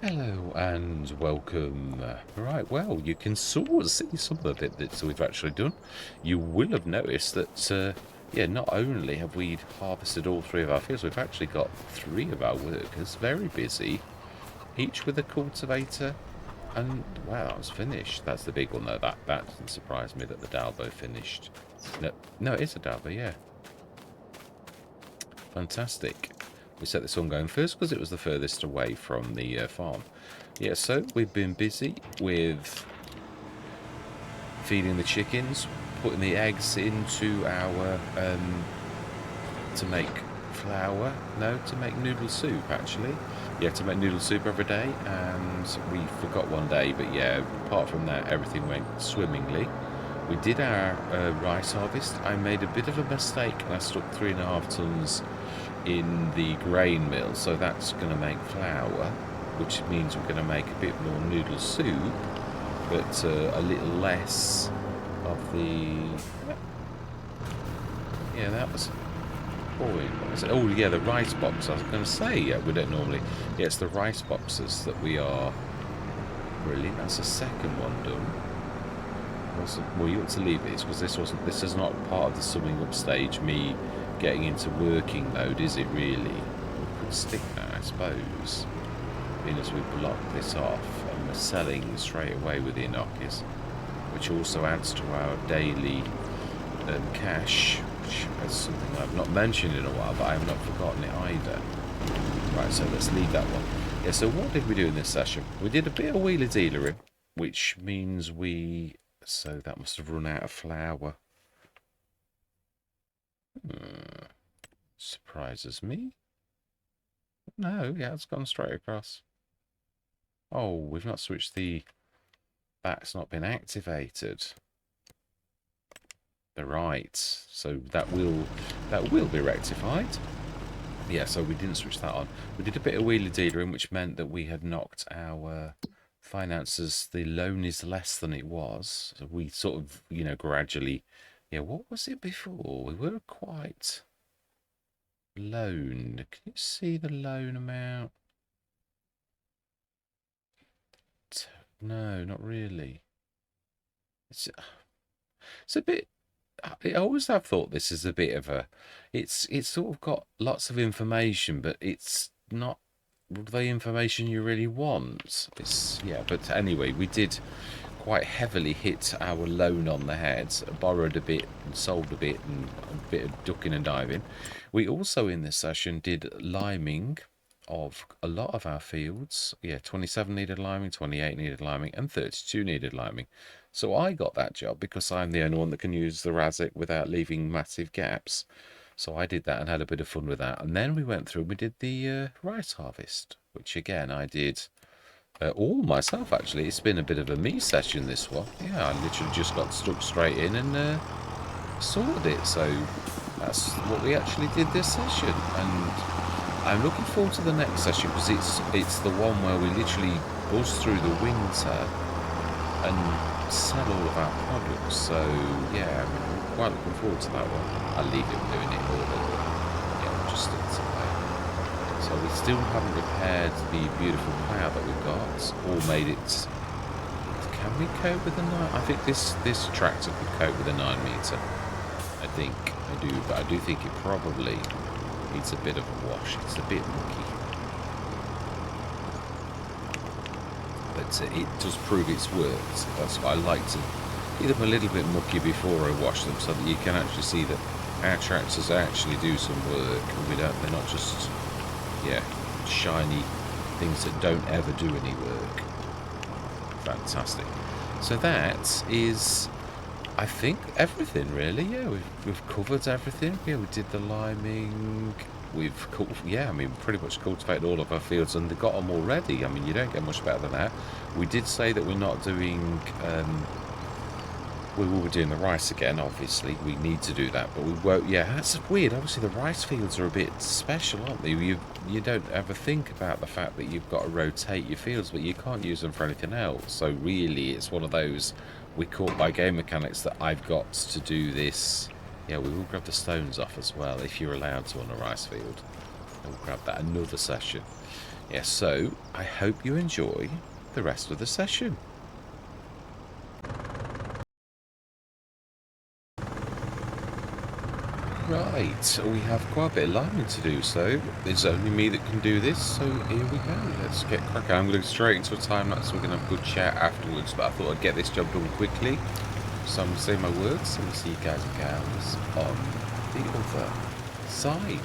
Hello and welcome. Right, well, you can sort of see some of the bit that we've actually done. You will have noticed that, yeah, not only have we harvested all three of our fields, we've actually got three of our workers very busy, each with a cultivator. And, wow, that was finished. That's the big one, though. That doesn't surprise me that the Dalbo finished. No, it is a Dalbo, yeah. Fantastic. We set this one going first because it was the furthest away from the farm. Yeah, so we've been busy with feeding the chickens, putting the eggs into our, to make flour, no, to make noodle soup, actually. Yeah, to make noodle soup every day, and we forgot one day, but yeah, apart from that, everything went swimmingly. We did our rice harvest. I made a bit of a mistake, and I stuck 3.5 tons in the grain mill, so that's going to make flour, which means we're going to make a bit more noodle soup, but a little less of the... Yeah, that was... Oh, yeah, the rice box. I was going to say, yeah, we don't normally... Yeah, it's the rice boxes that we are... Brilliant, that's the second one done. Well, you ought to leave this, because this is not part of the summing up stage, me getting into working mode, is it really? We could stick that, I suppose, being as we block this off and we're selling straight away with the Inokis, which also adds to our daily cash, which is something I've not mentioned in a while, but I have not forgotten it either. Right, so let's leave that one. Yeah, so what did we do in this session? We did a bit of wheeler dealering, which means we... So that must have run out of flour. Surprises me. No, yeah, it's gone straight across. Oh, we've not switched the... That's not been activated. Right, so that will be rectified. Yeah, so we didn't switch that on. We did a bit of wheeler dealering, which meant that we had knocked our finances. The loan is less than it was. So we sort of, gradually... Yeah, what was it before? We were quite... Loan. Can you see the loan amount? No, not really. It's a bit... I always have thought this is a bit of a... It's sort of got lots of information, but it's not the information you really want. Yeah, but anyway, we did quite heavily hit our loan on the head, borrowed a bit and sold a bit, and a bit of ducking and diving. We also in this session did liming of a lot of our fields. Yeah, 27 needed liming, 28 needed liming, and 32 needed liming. So I got that job because I'm the only one that can use the Razic without leaving massive gaps. So I did that and had a bit of fun with that. And then we went through and we did the rice harvest, which again I did all myself, actually. It's been a bit of a me session, this one. Yeah, I literally just got stuck straight in and sorted it. So that's what we actually did this session. And I'm looking forward to the next session because it's the one where we literally buzz through the winter and sell all of our products. So yeah, I'm quite looking forward to that one. I'll leave him doing it all, but yeah, we'll just stick to that. So we still haven't repaired the beautiful plough that we've got, or made it... Can we cope with a 9? I think this tractor could cope with a 9 metre. I think. I do, but I do think it probably needs a bit of a wash. It's a bit mucky. But it does prove its worth. That's why I like to get them a little bit mucky before I wash them, so that you can actually see that our tractors actually do some work, and they're not just... Yeah, shiny things that don't ever do any work. Fantastic. So that is, I think, everything really. Yeah, we've covered everything. Yeah, we did the liming. Pretty much cultivated all of our fields and they got them already. I mean, you don't get much better than that. We did say that we're not doing... we will be doing the rice again, obviously. We need to do that, but we won't... Yeah, that's weird. Obviously, the rice fields are a bit special, aren't they? You don't ever think about the fact that you've got to rotate your fields, but you can't use them for anything else. So really, it's one of those... We're caught by game mechanics that I've got to do this... Yeah, we will grab the stones off as well, if you're allowed to on a rice field. We'll grab that another session. Yes, so I hope you enjoy the rest of the session. Right, we have quite a bit of lining to do, so it's only me that can do this, so here we go. Let's get cracking. I'm going to go straight into a time lapse, so we're going to have a good chat afterwards, but I thought I'd get this job done quickly. So I'm going to say my words, and we'll see you guys and gals on the other side.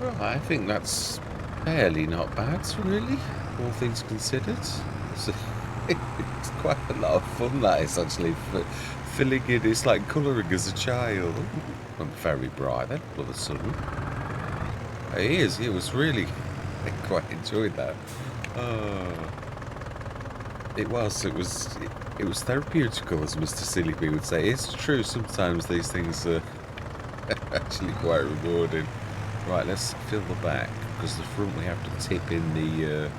Right, I think that's fairly not bad, really, all things considered. It's, it's quite a lot of fun, that is, actually, filling in. It's like colouring as a child. I'm very bright then, all of a sudden. It was really, I quite enjoyed that. Oh, it was therapeutical, as Mr. Sillyby would say. It's true, sometimes these things are actually quite rewarding. Right, let's fill the back, because the front we have to tip in the,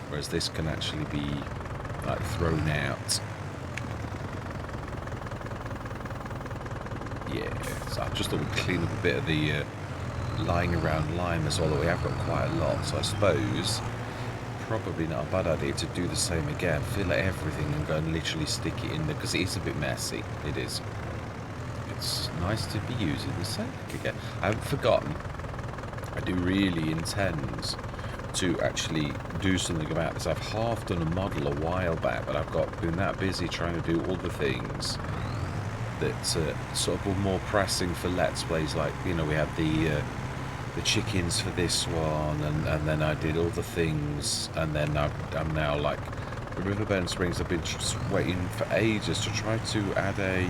whereas this can actually be, like, thrown out. Yeah, so I just thought we'd clean up a bit of the lying around lime as well, that we have got quite a lot, so I suppose probably not a bad idea to do the same again, fill everything and go and literally stick it in there, because it is a bit messy, it is. It's nice to be using the same again. I haven't forgotten. I do really intend to actually do something about this. I've half done a model a while back, but I've been that busy trying to do other things that sort of were more pressing for Let's Plays. Like, you know, we had the chickens for this one, and then I did other things, and then I'm now like Riverbend Springs. I've been just waiting for ages to try to add a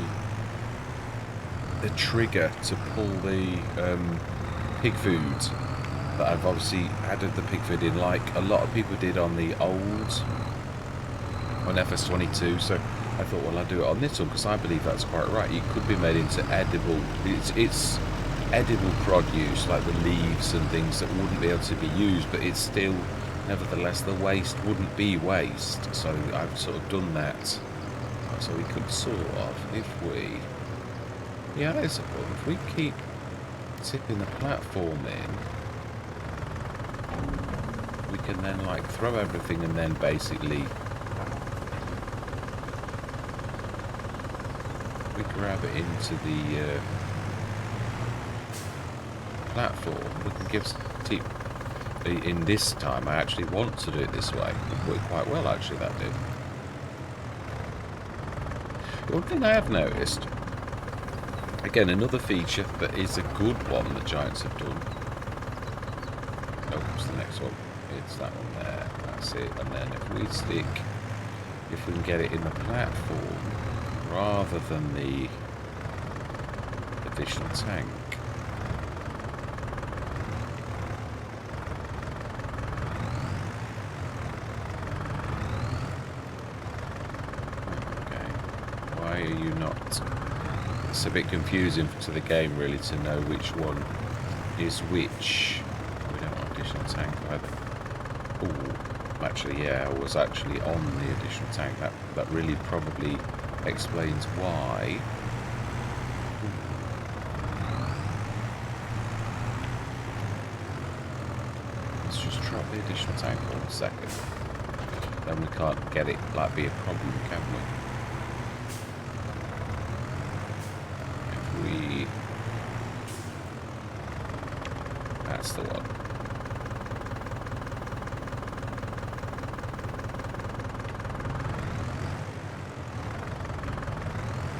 trigger to pull the pig food, but I've obviously added the pig food in like a lot of people did on the old, on FS22, so I thought, well, I'll do it on this one, because I believe that's quite right. It could be made into edible, it's edible produce, like the leaves and things that wouldn't be able to be used, but it's still, nevertheless, the waste wouldn't be waste, so I've sort of done that. So we could sort of, if we, yeah, that is a problem. If we keep tipping the platform in, we can then like throw everything and then basically we grab it into the platform. We can give tip in this time. I actually want to do it this way. It worked quite well, actually, that did. One thing I have noticed, again, another feature that is a good one that Giants have done. Oh, what's the next one? It's that one there. That's it. And then if we can get it in the platform rather than the additional tank. Okay. Why are you not? It's a bit confusing to the game, really, to know which one is which. We don't want additional tank either. Oh, actually, yeah, I was actually on the additional tank. That really probably explains why. Let's just drop the additional tank for a second. Then we can't get it, like, be a problem, can we? That's the one.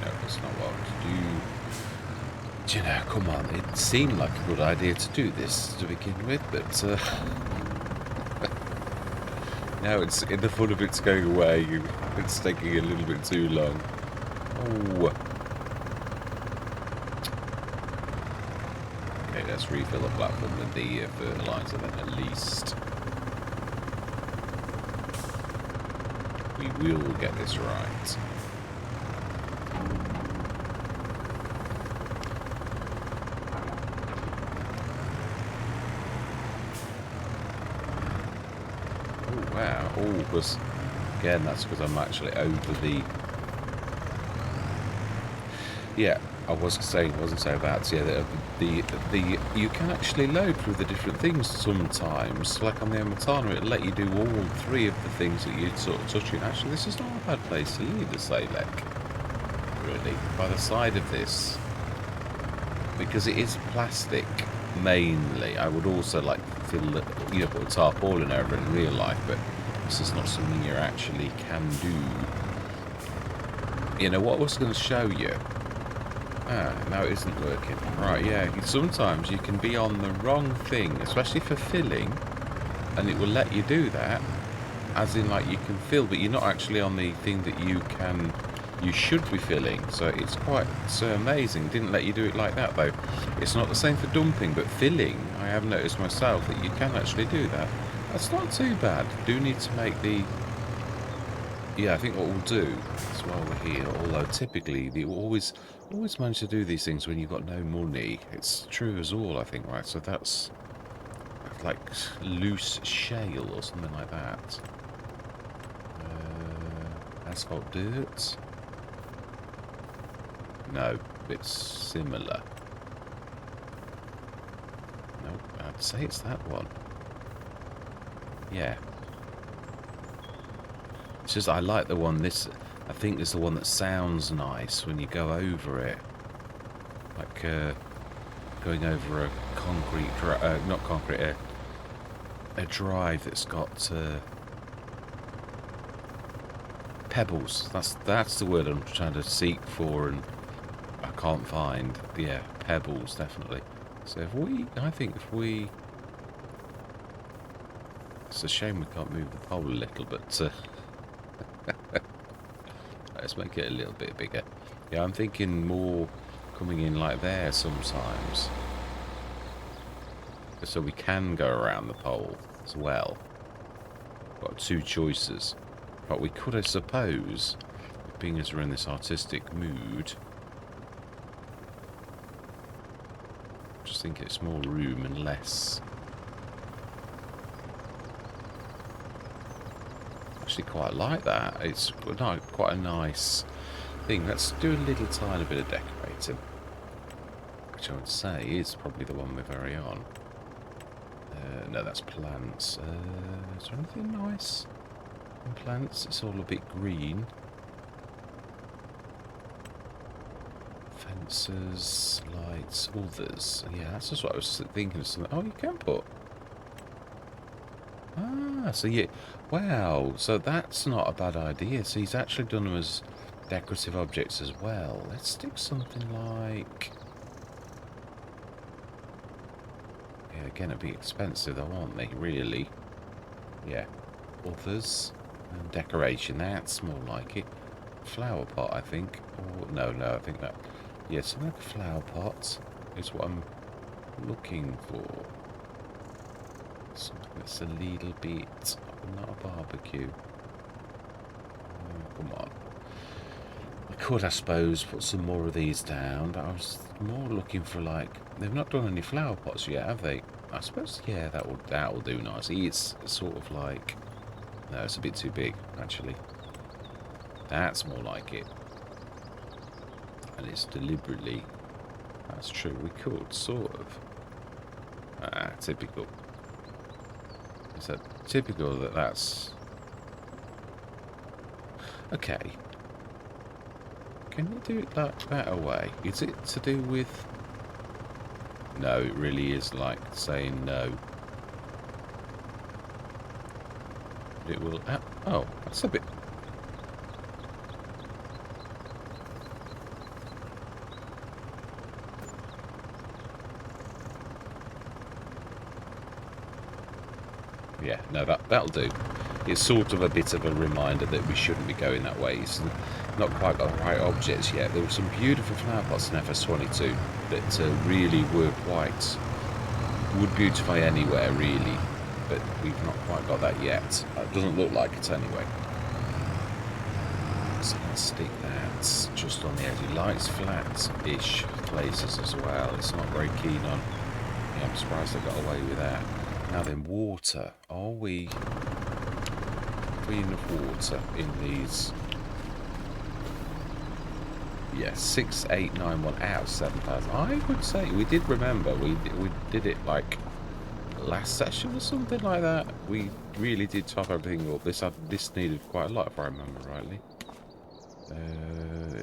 No, that's not what I want to do. Do you know, come on, it seemed like a good idea to do this to begin with, but now it's in the fun of it's going away. It's taking a little bit too long. Oh. Let's refill the platform with the fertilizer then, at least. We will get this right. Oh, wow. Oh, because, again, that's because I'm actually over the... Yeah. I was saying, wasn't so bad. Yeah, the you can actually load through the different things sometimes. Like on the Amatana, it'll let you do all three of the things that you're sort of touching. Actually, this is not a bad place to leave the Salek, really, by the side of this, because it is plastic mainly. I would also like to fill, you know, put a tarpaulin over it in real life, but this is not something you actually can do. You know what I was going to show you. Ah, no, it isn't working. Right, yeah, sometimes you can be on the wrong thing, especially for filling, and it will let you do that, as in, like, you can fill, but you're not actually on the thing that you should be filling, so it's quite amazing. It didn't let you do it like that, though. It's not the same for dumping, but filling, I have noticed myself that you can actually do that. That's not too bad. Do need to make the... Yeah, I think what we'll do is while we're here, although typically you always manage to do these things when you've got no money. It's true as all, I think, right? So that's like loose shale or something like that. Asphalt dirt? No, it's similar. Nope, I'd say it's that one. Yeah. It's just I like the one, I think is the one that sounds nice when you go over it. Like going over a concrete, not concrete, a drive that's got pebbles. That's the word I'm trying to seek for, and I can't find. Yeah, pebbles, definitely. So I think if we... It's a shame we can't move the pole a little, but let's make it a little bit bigger. Yeah, I'm thinking more coming in like there sometimes. So we can go around the pole as well. Got two choices. But we could, I suppose, being as we're in this artistic mood, just think it's more room and less. Actually quite like that. It's quite a nice thing. Let's do a little tiny bit of decorating, which I would say is probably the one we're very on. No, that's plants. Is there anything nice in plants? It's all a bit green. Fences, lights, others. Yeah, that's just what I was thinking of something. Oh, you can put... Ah, so yeah. Wow, so that's not a bad idea. So he's actually done them as decorative objects as well. Let's stick something like... Yeah, again, it'd be expensive though, aren't they? Really? Yeah. Others and decoration. That's more like it. Flower pot, I think. Or no, I think that... Yeah, something like a flower pot is what I'm looking for. Something that's a little bit... Not a barbecue. Oh, come on. I could, I suppose, put some more of these down, but I was more looking for, like... They've not done any flower pots yet, have they? I suppose, yeah, that will do nicely. It's sort of like... No, it's a bit too big, actually. That's more like it. And it's deliberately... That's true, we could, sort of. Ah, typical. Is that typical that's... Okay. Can you do it that away? Is it to do with... No, it really is like saying no. It will... Oh, that's a bit... Yeah, no, that'll do. It's sort of a bit of a reminder that we shouldn't be going that way. It's not quite got the right objects yet. There were some beautiful flower pots in FS22 that really were quite... would beautify anywhere, really. But we've not quite got that yet. It doesn't look like it anyway. So let's stick that just on the edge. It likes flat-ish places as well. It's not very keen on... Yeah, I'm surprised I got away with that. Now then, water. Are we enough water in these? Yes, 6891 out of 7,000. I would say we did remember we did it like last session or something like that. We really did top everything up. This needed quite a lot if I remember rightly.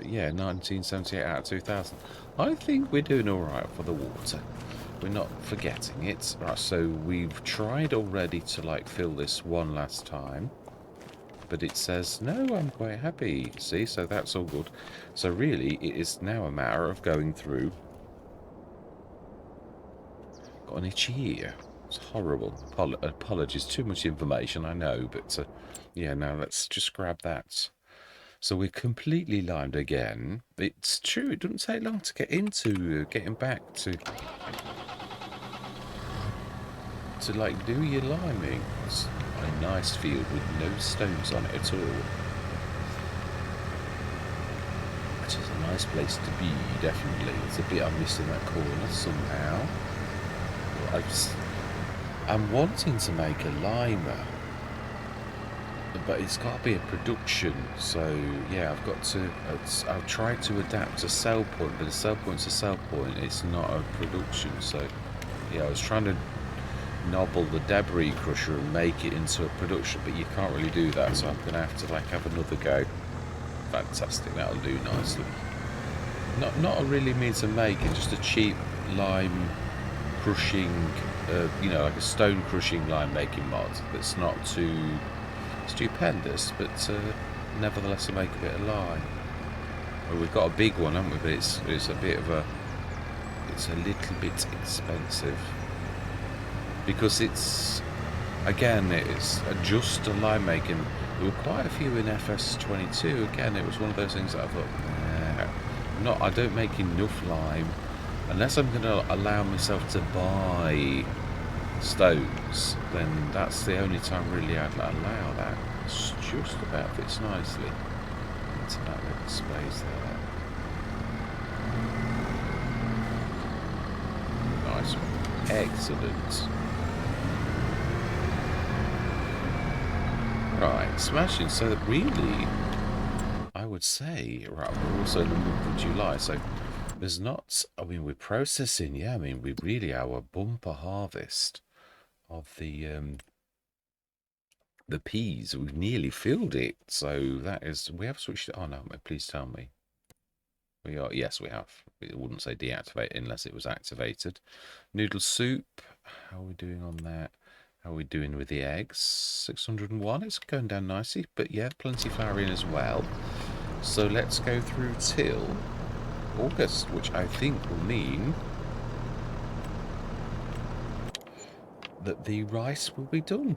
Yeah, 1978 out of 2,000. I think we're doing all right for the water. We're not forgetting it. Right, so we've tried already to like fill this one last time, but it says, no, I'm quite happy. See, so that's all good. So really, it is now a matter of going through. Got an itchy ear. It's horrible. Apologies, too much information, I know, but yeah, now let's just grab that. So we're completely limed again. It's true, it doesn't take long to get into getting back to like do your liming. It's a nice field with no stones on it at all. Which is a nice place to be, definitely. It's a bit I'm missing that corner somehow. I'm wanting to make a limer, but it's got to be a production. So yeah, I've got to. I've tried to adapt a sell point, but a sell point's a sell point. It's not a production. So yeah, I was trying to nobble the debris crusher and make it into a production, but you can't really do that. So I'm gonna have to like have another go. Fantastic, that'll do nicely. Not a really means of making, just a cheap lime crushing, you know, like a stone crushing lime making mod that's not too stupendous, but nevertheless will make a bit of lime. Well, we've got a big one, haven't we? But it's a bit of a, it's a little bit expensive because it's, again, it's just a lime making. There were quite a few in FS25. Again, it was one of those things that I thought, nah, I don't make enough lime unless I'm going to allow myself to buy stones. Then that's the only time really I'd allow that. It's just about fits nicely into that little space there. Nice one. Excellent. Right, smashing. So that really, I would say, right, we're also in the month of July, so there's not, I mean, we're processing, yeah, I mean, we really, our bumper harvest of the peas, we've nearly filled it, so that is, we have switched it on, haven't we? Please tell me. We are, yes, we have. It wouldn't say deactivate unless it was activated. Noodle soup, how are we doing on that? How are we doing with the eggs? 601, it's going down nicely, but yeah, plenty flour in as well. So let's go through till August, which I think will mean that the rice will be done.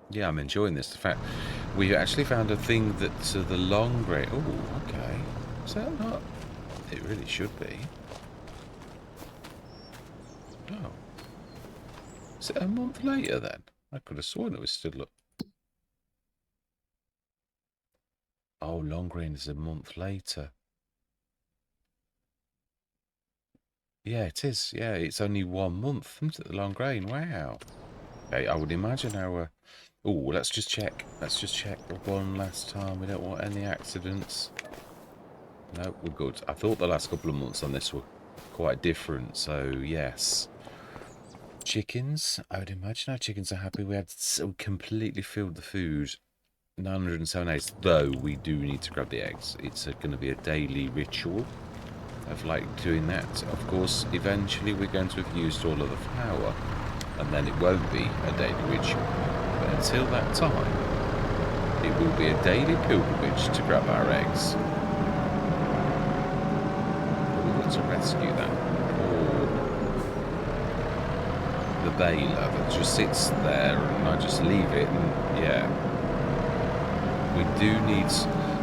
Yeah, I'm enjoying this. The fact we actually found a thing that the long grain. Oh, okay. Is that not? It really should be. Oh, is it a month later then? I could have sworn it was still up. Oh, long grain is a month later. Yeah, it is. Yeah, it's only 1 month, isn't it, the long grain? Wow. Okay, I would imagine our... Oh, let's just check. Let's just check one last time. We don't want any accidents. No, we're good. I thought the last couple of months on this were quite different, so yes. Chickens, I would imagine our chickens are happy. We completely filled the food. 907 eggs, though we do need to grab the eggs. It's going to be a daily ritual of like doing that. Of course, eventually we're going to have used all of the flour, and then it won't be a daily ritual. But until that time, it will be a daily pilgrimage to grab our eggs. But we've got to rescue that poor the baler that just sits there, and I just leave it, and yeah. We do need...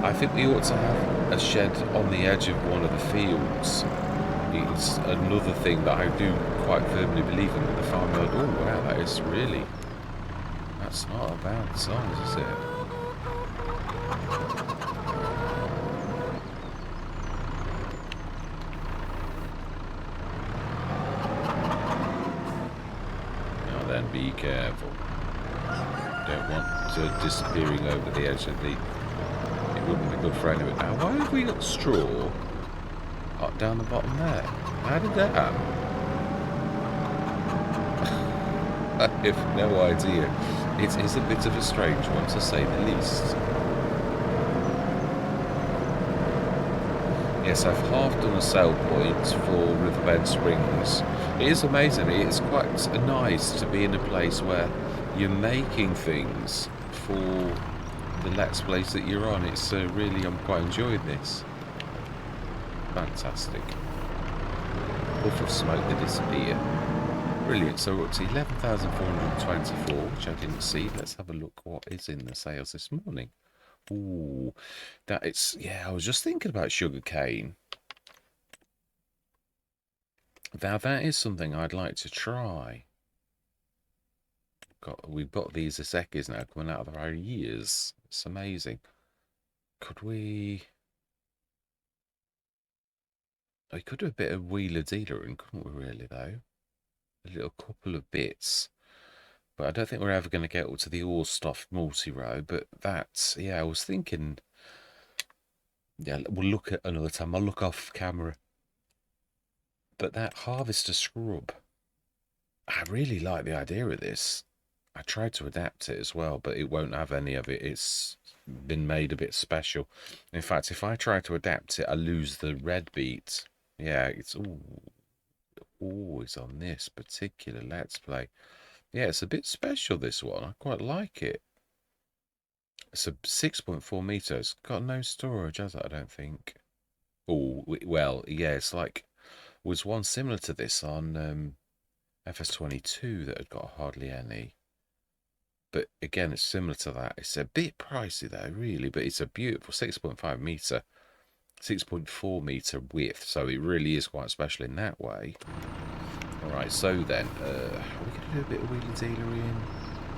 I think we ought to have a shed on the edge of one of the fields. It's another thing that I do quite firmly believe in with the farmyard. Oh, wow, that is really... That's not a bad size, is it? Now then, be careful. Don't want disappearing over the edge of the... It wouldn't be good for anyone. Now, why have we got straw down the bottom there? How did that happen? I have no idea. It is a bit of a strange one, to say the least. Yes, I've half done a sale point for Riverbend Springs. It is amazing. It is quite nice to be in a place where you're making things for the Let's Plays that you're on. It's really, I'm quite enjoying this. Fantastic. Puff of smoke that disappear. Brilliant. So we're up to 11,424, which I didn't see. Let's have a look what is in the sales this morning. Ooh, that it's, yeah, I was just thinking about sugarcane. Now that is something I'd like to try. We've got these Asekis now coming out of our ears. It's amazing. Could we could do a bit of wheeler dealering, couldn't we really though? A little couple of bits. But I don't think we're ever going to get up to the all stuff multi-row. But that's, yeah, I was thinking, yeah, we'll look at another time. I'll look off camera. But that harvester scrub, I really like the idea of this. I tried to adapt it as well, but it won't have any of it. It's been made a bit special. In fact, if I try to adapt it, I lose the red beat. Yeah, it's always on this particular Let's Play. Yeah, it's a bit special, this one. I quite like it. It's a 6.4 meters. Got no storage, has it? I don't think. Oh, well, yeah, it's like, was one similar to this on FS22 that had got hardly any. But again, it's similar to that. It's a bit pricey though, really, but it's a beautiful 6.5 meter, 6.4 meter width. So it really is quite special in that way. All right, so then, are we going to do a bit of wheeler dealery?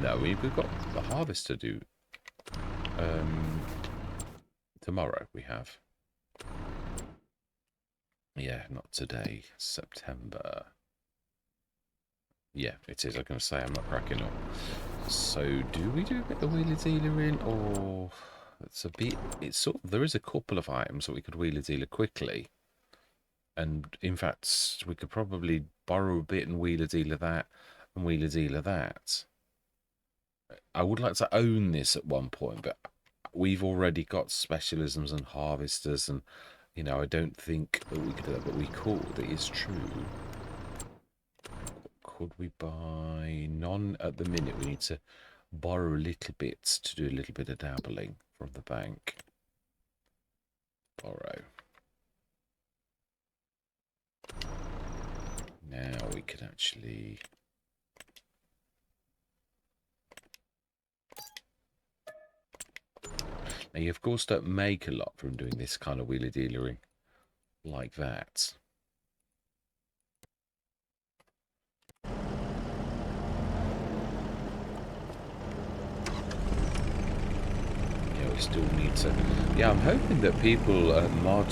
No, we've got the harvest to do. Tomorrow we have. Yeah, not today. September. Yeah, it is. I'm going to say I'm not cracking up. So, do we do a bit of wheeler dealer or it's a bit? It's sort of, there is a couple of items that we could wheeler dealer quickly, and in fact, we could probably borrow a bit and wheeler dealer that, and wheeler dealer that. I would like to own this at one point, but we've already got specialisms and harvesters, and you know, I don't think that we could do that, but we could. It is true. Could we buy none at the minute? We need to borrow a little bit to do a little bit of dabbling from the bank. Borrow. Now we could actually... Now you of course don't make a lot from doing this kind of wheeler dealering like that. Yeah, we still need to... Yeah, I'm hoping that people mod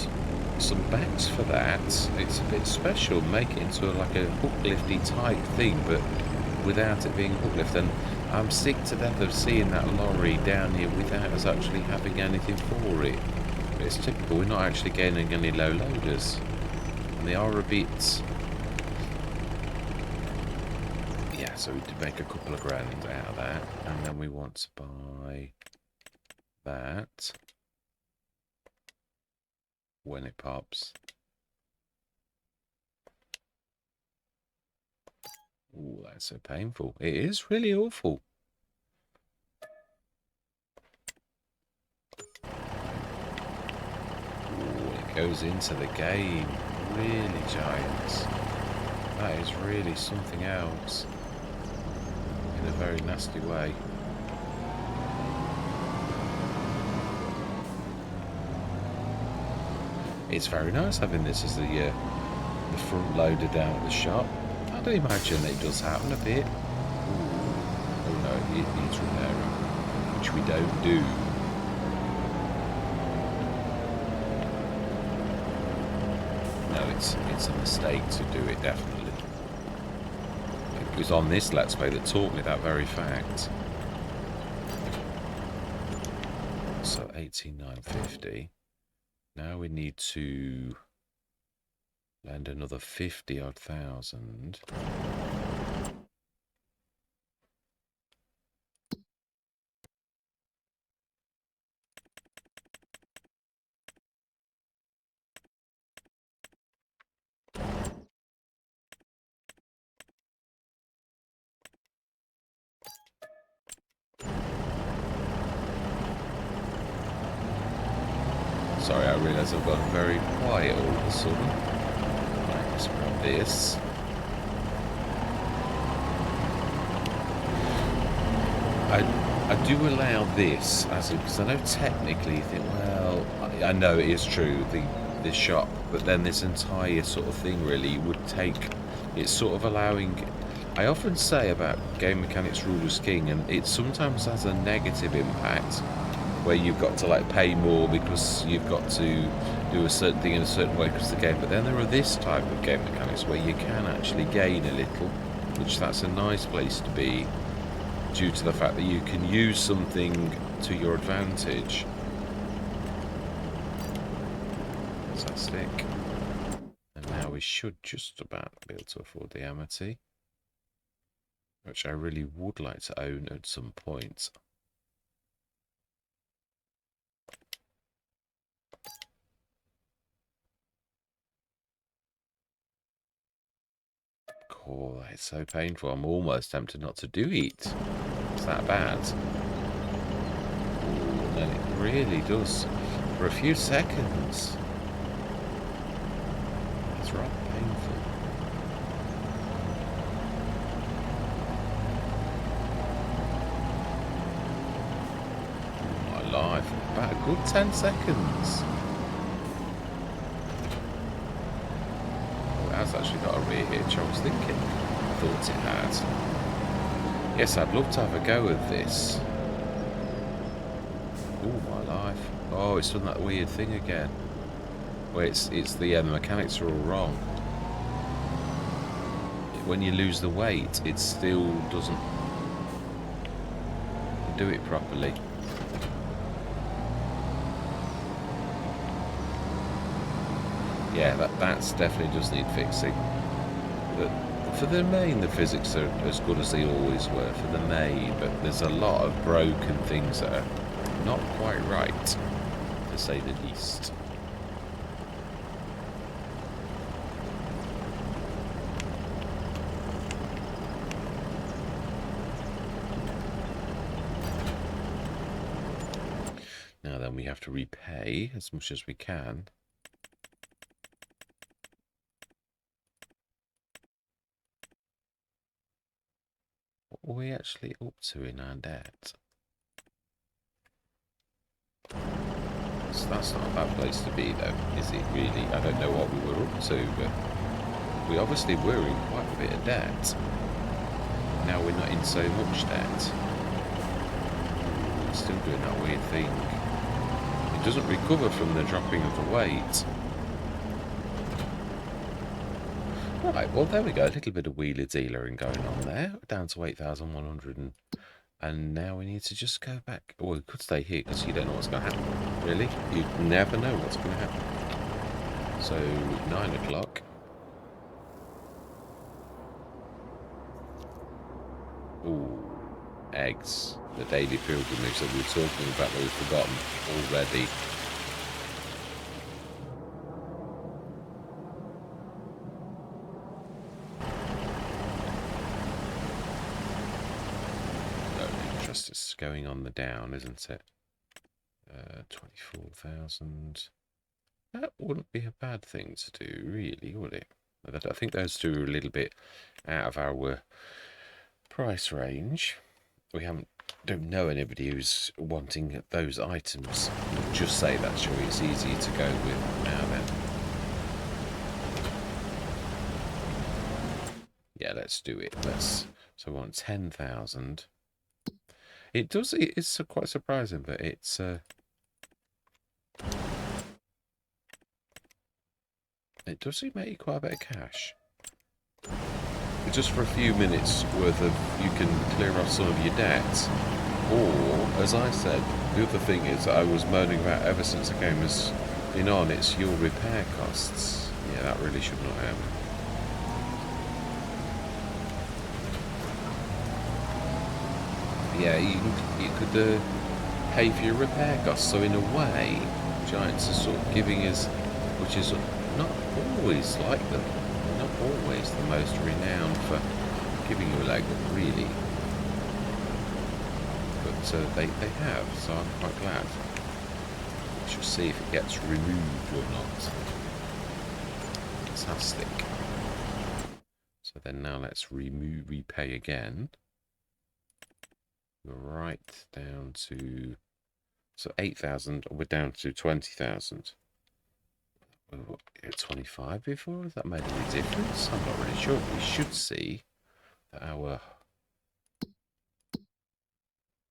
some backs for that. It's a bit special. Make it into like a hook lifty type thing, but without it being hook lift. And I'm sick to death of seeing that lorry down here without us actually having anything for it. But it's typical. We're not actually gaining any low loaders, and they are a bit. Yeah, so we did make a couple of grand out of that, and then we want to buy that when it pops. Ooh, that's so painful. It is really awful. Ooh, it goes into the game. Really, Giants. That is really something else. In a very nasty way. It's very nice having this as the front loader down at the shop. I'd imagine it does happen a bit. Ooh. Oh no, it needs repairing, which we don't do. No, it's a mistake to do it, definitely. It was on this Let's Play that taught me that very fact. So 18,950. Now we need to lend another 50-odd thousand. Sorry, I realise I've gone very quiet all of a sudden. Right, let's grab this. I do allow this as because I know technically you think, well, I know it is true, the shop, but then this entire sort of thing really would take, it's sort of allowing, I often say about game mechanics rule is king, and it sometimes has a negative impact where you've got to like pay more because you've got to do a certain thing in a certain way because of the game, but then there are this type of game mechanics where you can actually gain a little, which that's a nice place to be, due to the fact that you can use something to your advantage. Fantastic. And now we should just about be able to afford the Amity, which I really would like to own at some point. Oh, it's so painful. I'm almost tempted not to do it. It's that bad. Ooh, and it really does. For a few seconds. It's right painful. Oh, my life. About a good 10 seconds. Has actually got a rear hitch, I was thinking. I thought it had. Yes, I'd love to have a go at this. Oh, my life. Oh, it's done that weird thing again. Where it's the mechanics are all wrong. When you lose the weight, it still doesn't do it properly. Yeah, that's definitely does need fixing. But for the main, the physics are as good as they always were for the main, but there's a lot of broken things that are not quite right, to say the least. Now then, we have to repay as much as we can. What are we actually up to in our debt? So that's not a bad place to be though, is it really? I don't know what we were up to, but we obviously were in quite a bit of debt. Now we're not in so much debt. We're still doing that weird thing. It doesn't recover from the dropping of the weight. Right, well there we go, a little bit of wheeler dealering going on there. We're down to 8,100 and now we need to just go back. Well, we could stay here because you don't know what's going to happen. Really? You never know what's going to happen. So, 9 o'clock. Ooh, eggs. The daily pilgrimage that we were talking about that we've forgotten already. It's going on the down, isn't it? 24,000. That wouldn't be a bad thing to do, really, would it? I think those two are a little bit out of our price range. We don't know anybody who's wanting those items. We'll just say that, shall we? It's easier to go with now then. Yeah, let's do it. So we want 10,000. It's quite surprising, but it's it does make you quite a bit of cash. Just for a few minutes worth of, you can clear off some of your debts. Or, as I said, the other thing is that I was moaning about ever since the game has been on, it's your repair costs. Yeah, that really should not happen. Yeah, you could pay for your repair costs. So in a way, Giants are sort of giving us, which is not always like them, not always the most renowned for giving you a leg up, really. But they have, so I'm quite glad. shall see if it gets removed or not. Fantastic. So then now let's repay again. We're right down to, so 8,000, we're down to 20,000. We were at 25 before. Has that made any difference? I'm not really sure. We should see that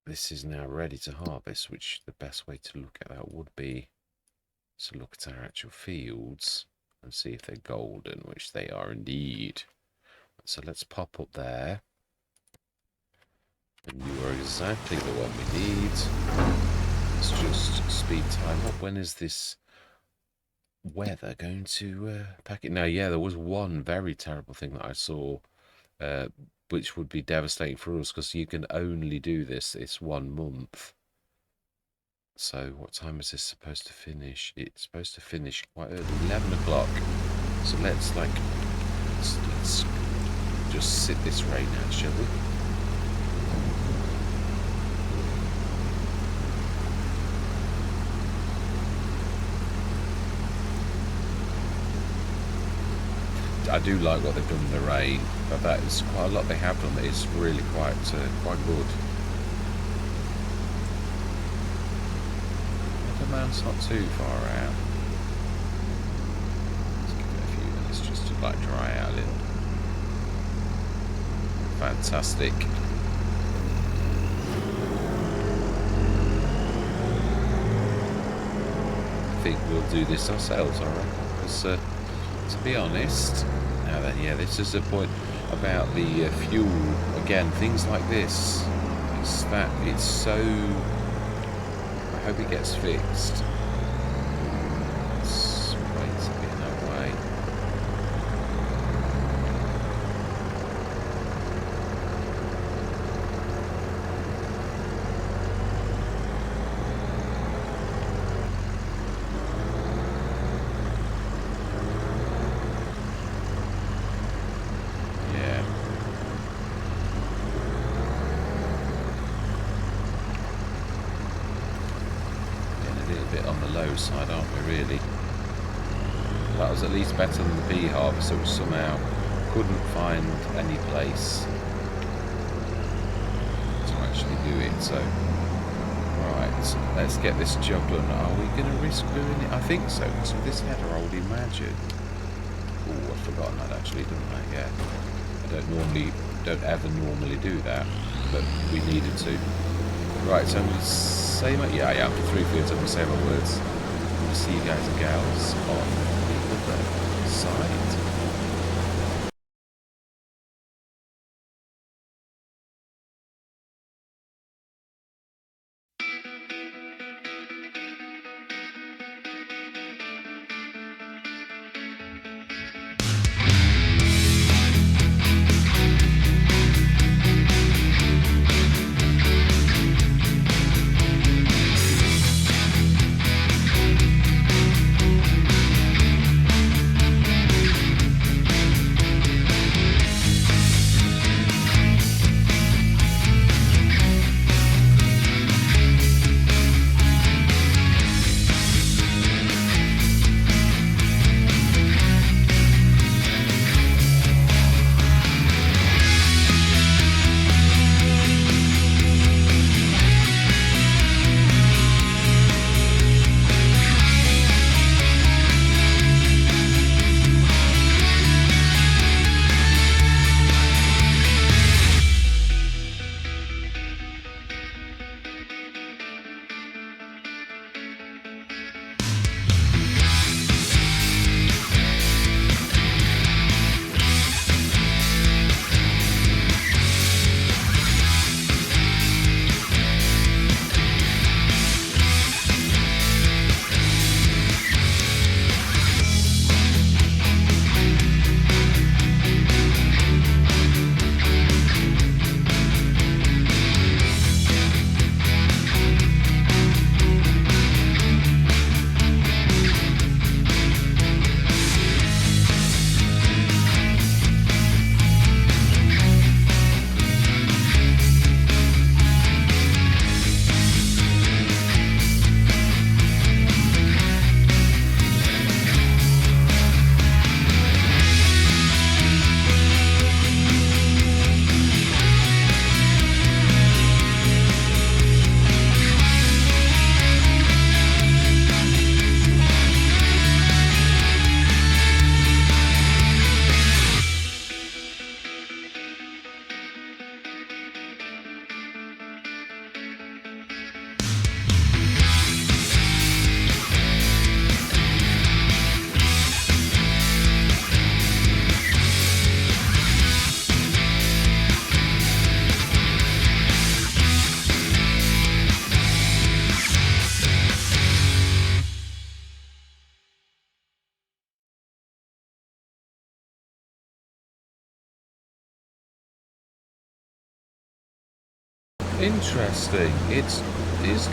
this is now ready to harvest, which the best way to look at that would be to look at our actual fields and see if they're golden, which they are indeed. So let's pop up there. And you are exactly the one we need. Let's just speed time up. When is this weather going to pack it? Now, yeah, there was one very terrible thing that I saw, which would be devastating for us, because you can only do this 1 month. So what time is this supposed to finish? It's supposed to finish quite early, 11 o'clock. So let's just sit this rain out, shall we? I do like what they've done in the rain, but that is quite a lot they have done. It's really quite good. The mountain's not too far out. Let's give it a few minutes just to like dry out a little. Fantastic. I think we'll do this ourselves, I reckon, because to be honest, now then, yeah, this is the point about the fuel. Again, things like this, it's so, I hope it gets fixed. Let's wait a bit in that way. Side, aren't we, really? That was at least better than the bee harvester, which somehow couldn't find any place to actually do it. So, right, let's get this job done. Are we going to risk doing it? I think so, because with this header, I would imagine. Oh, I've forgotten that actually, didn't I? Yeah. I don't ever normally do that, but we needed to. Right, so I'm going to say my, yeah, after 3 fields, I'm going to say my words. See you guys and gals on the other side. Interesting. It's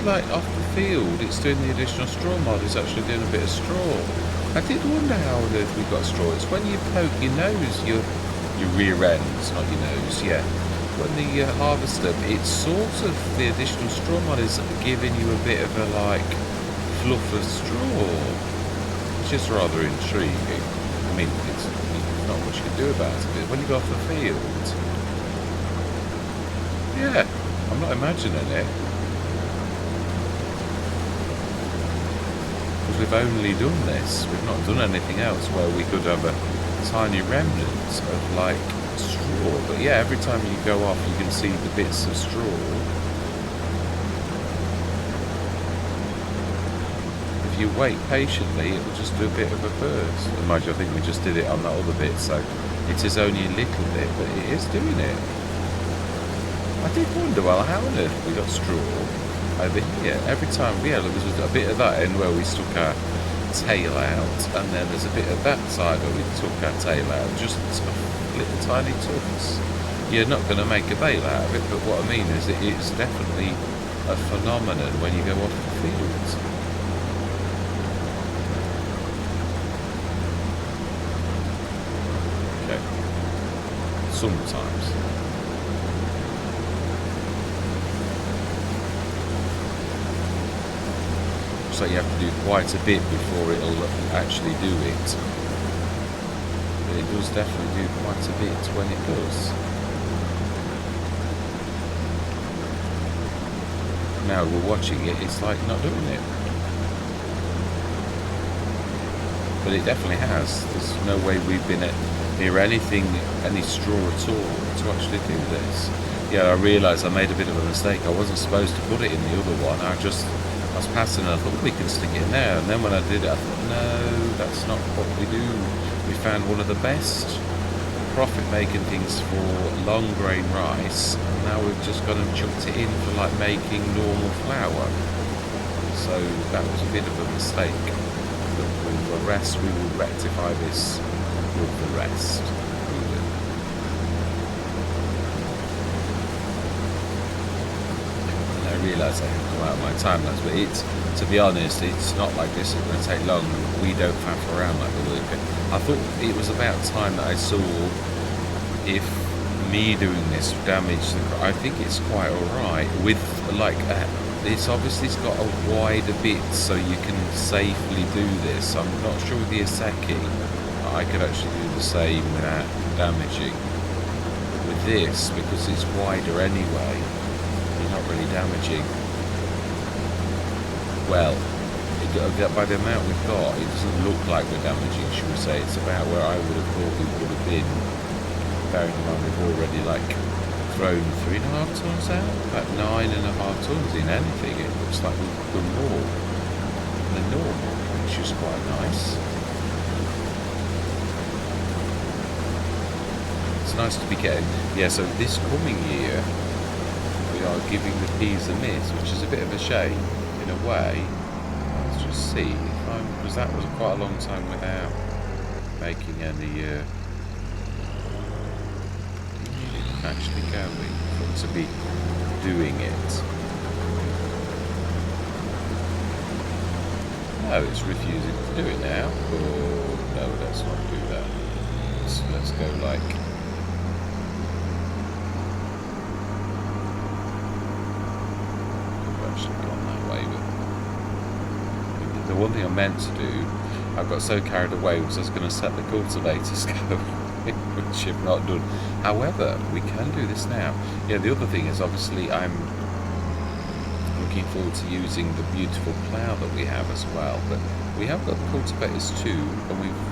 like off the field. It's doing the additional straw mod. It's actually doing a bit of straw. I did wonder how on earth we got straw. It's when you poke your nose, your rear end, not your nose. Yeah. When the harvester, it's sort of the additional straw mod is giving you a bit of a like fluff of straw. It's just rather intriguing. I mean, it's not much you can do about it. But when you go off the field, yeah, I'm not imagining it. Because we've only done this. We've not done anything else where we could have a tiny remnant of like straw. But yeah, every time you go off, you can see the bits of straw. If you wait patiently, it will just do a bit of a burst. Mind you, I think we just did it on that other bit, so it is only a little bit, but it is doing it. I did wonder, well, how on earth we got straw over here? Every time, yeah, there was a bit of that end where we stuck our tail out, and then there's a bit of that side where we took our tail out, just little tiny tufts. You're not going to make a bale out of it, but what I mean is it's definitely a phenomenon when you go off the fields. Okay. Sometimes. So you have to do quite a bit before it'll actually do it. But it does definitely do quite a bit when it does. Now we're watching it, it's like not doing it. But it definitely has. There's no way we've been near anything, any straw at all to actually do this. Yeah, I realised I made a bit of a mistake. I wasn't supposed to put it in the other one. I was passing and I thought, we can stick it in there. And then when I did it, I thought, no, that's not what we do. We found one of the best profit-making things for long grain rice. And now we've just gone and chucked it in for like making normal flour. So that was a bit of a mistake. But with the rest, we will rectify this with the rest. I realise I have to go out of my time lapse, but to be honest, it's not like this is going to take long. We don't faff around like the worker. I thought it was about time that I saw if me doing this damaged the. I think it's quite alright with like it's got a wider bit so you can safely do this. I'm not sure with the Iseki I could actually do the same without damaging. With this, because it's wider anyway, not really damaging. Well, by the amount we've got, it doesn't look like we're damaging, should we say. It's about where I would have thought we would have been. Bearing in mind we've already thrown 3.5 tons out, about 9.5 tons in anything. It looks like we've done more than normal, which is quite nice. It's nice to be getting, yeah, so this coming year, we are giving the peas a miss, which is a bit of a shame in a way. Let's just see if because that was quite a long time without making any actually going to be doing it. No, it's refusing to do it now. Oh no, let's not do that. Let's go like. The one thing I meant to do, I got so carried away, was I was going to set the cultivators going, which I've not done. However, we can do this now. Yeah, the other thing is obviously I'm looking forward to using the beautiful plough that we have as well. But we have got the cultivators too, and we've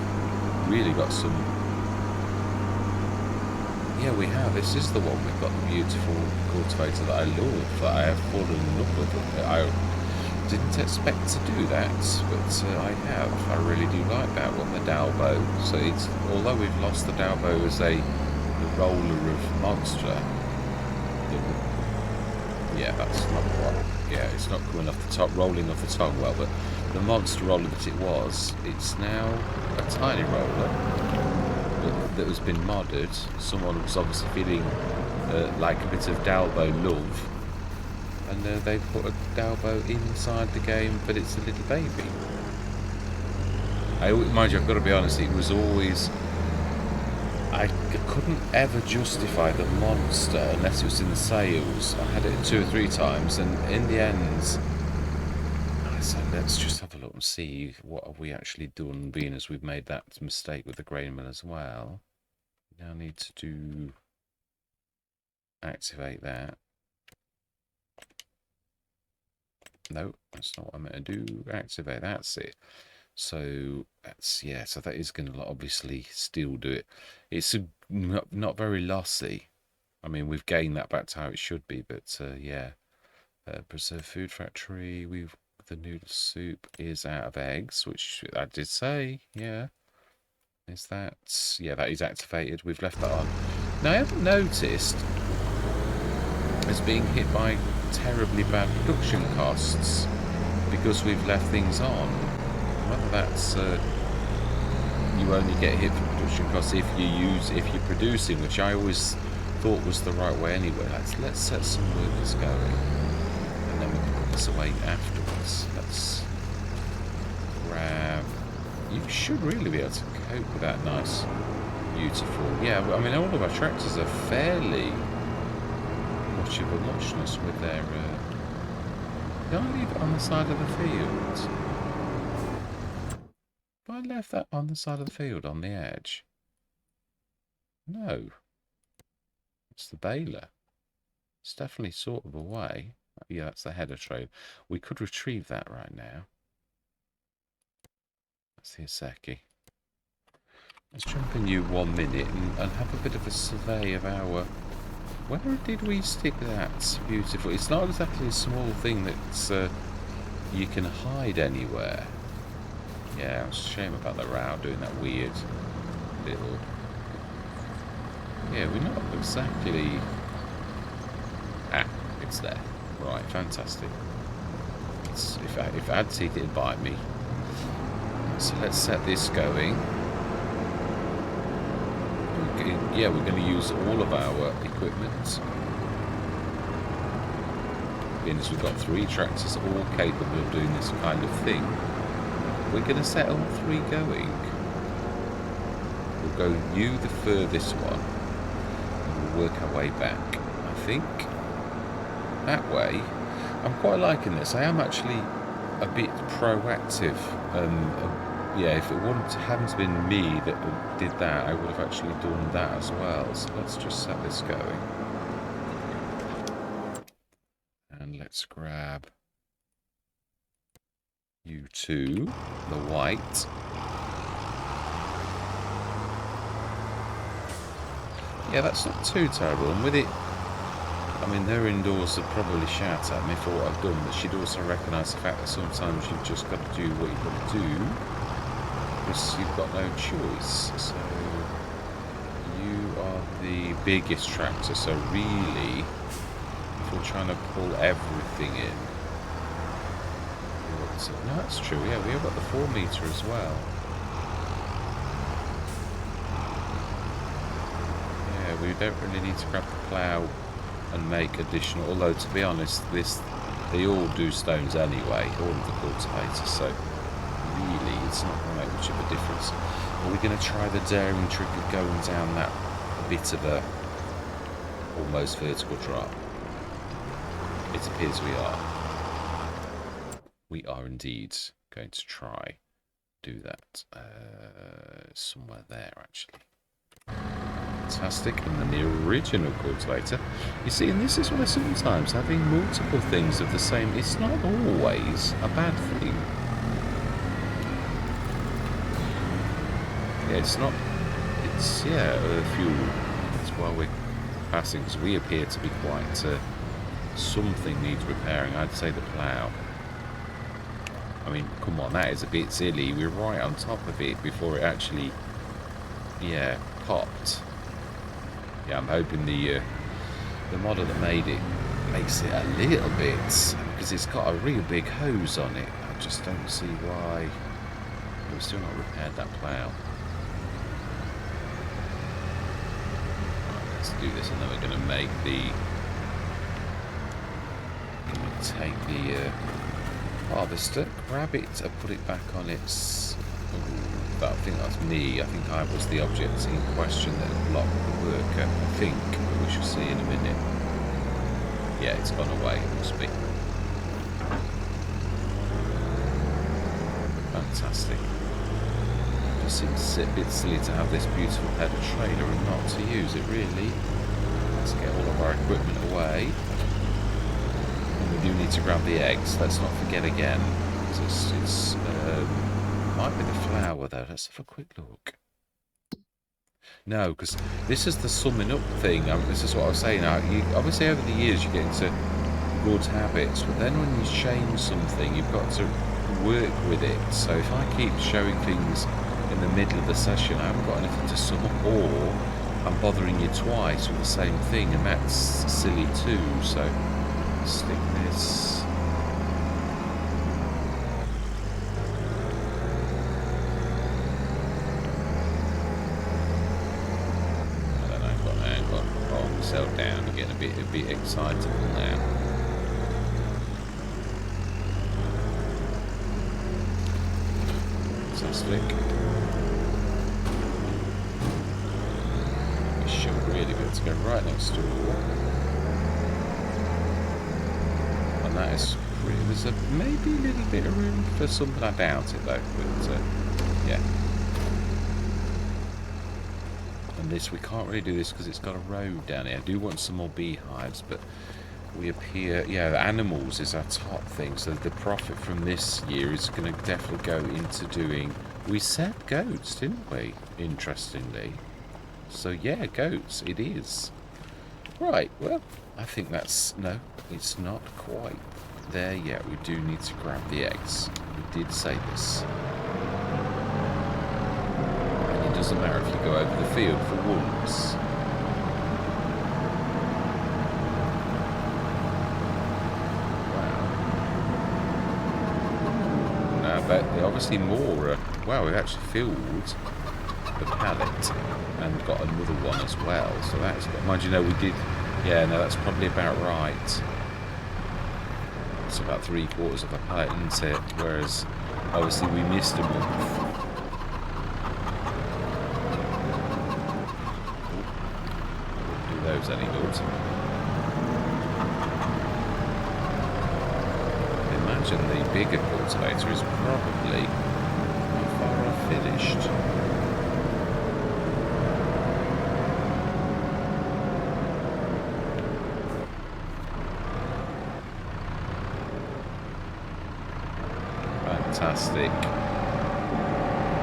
really got some. Yeah, we have. This is the one. We've got the beautiful cultivator that I love, that I have fallen in love with. I didn't expect to do that, but I have. I really do like that one, the Dalbo. So it's, although we've lost the Dalbo as the roller of monster, yeah, that's not what. Yeah, it's not coming off the top, rolling off the tongue well, but the monster roller that it was, it's now a tiny roller that has been modded. Someone was obviously feeling like a bit of Dalbo love, And they put a Dalbo inside the game, but it's a little baby. Mind you, I've got to be honest, it was always... I couldn't ever justify the monster unless it was in the sales. I had it 2 or 3 times, and in the end, I said, let's just have a look and see what have we actually done, being as we've made that mistake with the grain mill as well. Now I need to activate that. No, that's not what I meant to do. Activate, that's it. So that's, yeah, so that is going to obviously still do it. It's not very lossy. I mean, we've gained that back to how it should be, but yeah. Preserve Food Factory, the noodle soup is out of eggs, which I did say, yeah. Is that, yeah, that is activated. We've left that on. Now I haven't noticed as being hit by terribly bad production costs because we've left things on. Whether that's you only get hit for production costs if you're producing, which I always thought was the right way anyway. Let's set some workers going, and then we can put this away afterwards. Let's grab. You should really be able to cope with that nice, beautiful. Yeah, I mean all of our tractors are fairly much of a muchness with their. Can I leave it on the side of the field? If I left that on the side of the field, on the edge. No. It's the baler. It's definitely sort of away. Yeah, that's the header trade. We could retrieve that right now. That's the Iseki. Let's jump in you 1 minute and have a bit of a survey of our... Where did we stick that? Beautiful. It's not exactly a small thing that you can hide anywhere. Yeah, it's a shame about the row doing that weird little... Yeah, we're not exactly... Ah, it's there. Right, fantastic. If I had teeth, it'd bite me. So let's set this going. Yeah, we're going to use all of our equipment. Being as we've got 3 tractors all capable of doing this kind of thing, we're going to set all 3 going. We'll go you the furthest one, and we'll work our way back. I think that way. I'm quite liking this. I am actually a bit proactive. Yeah, if it hadn't been me that did that, I would have actually done that as well. So let's just set this going. And let's grab you 2, the white. Yeah, that's not too terrible. And with it, I mean, her indoors would probably shout at me for what I've done, but she'd also recognise the fact that sometimes you've just got to do what you've got to do. Because you've got no choice. So you are the biggest tractor, so really if we're trying to pull everything in, no, that's true, yeah, we've got the 4 metre as well. Yeah, we don't really need to grab the plough and make additional, although to be honest, they all do stones anyway, all of the cultivators, so really it's not going to make much of a difference. Are we going to try the daring trick of going down that bit of a almost vertical drop? It appears we are. We are indeed going to try do that somewhere there actually. Fantastic. And then the original cultivator. You see, and this is why sometimes having multiple things of the same, it's not always a bad thing. Yeah, it's not, it's, yeah, fuel. That's why we're passing, because we appear to be quite, something needs repairing. I'd say the plough. I mean, come on, that is a bit silly. We're right on top of it before it actually, yeah, popped. Yeah, I'm hoping the model that made it makes it a little bit, because it's got a real big hose on it. I just don't see why we've still not repaired that plough. Right, let's do this, and then we're going to make the take the harvester, grab it, and put it back on its... Ooh, I think that's me. I think I was the object in question that blocked the worker. I think, but we shall see in a minute. Yeah, it's gone away, it must be. Fantastic. It just seems a bit silly to have this beautiful header trailer and not to use it, really. Let's get all of our equipment away. And we do need to grab the eggs. Let's not forget again. It's might be the flour, though. Let's have a quick look. No, because this is the summing up thing. This is what I was saying. Obviously, over the years, you get into good habits, but then when you change something, you've got to work with it. So if I keep showing things in the middle of the session, I haven't got anything to sum up, or I'm bothering you twice with the same thing, and that's silly too. So stick this. Settle down and getting a bit excitable now. Fantastic. We should really be able to go right next door. And that is pretty, there's maybe a little bit of room for something. I doubt it though, but yeah. And this, we can't really do this because it's got a road down here. I do want some more beehives, but we appear, yeah, animals is our top thing. So the profit from this year is going to definitely go into doing, we said goats, didn't we? Interestingly. So yeah, goats, it is. Right, well, I think that's, no, it's not quite there yet. We do need to grab the eggs. We did say this. It doesn't matter if you go over the field for once. Wow. Now, but obviously more. Wow, we've actually filled the pallet and got another one as well. So that's got. Mind you, know we did. Yeah, no, that's probably about right. It's about 3/4 of a pallet, isn't it? Whereas, obviously, we missed a month. Those any good. Imagine the bigger cultivator is probably far off finished. Fantastic.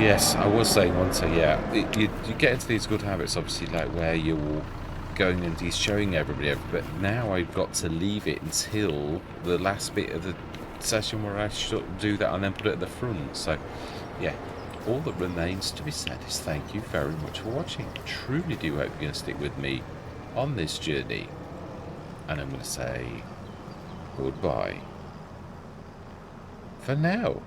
Yes, I was saying once, yeah, you get into these good habits, obviously, like where you're going and he's showing everybody, but now I've got to leave it until the last bit of the session where I should do that and then put it at the front. So yeah, all that remains to be said is thank you very much for watching. I truly do hope you're going to stick with me on this journey, and I'm going to say goodbye for now.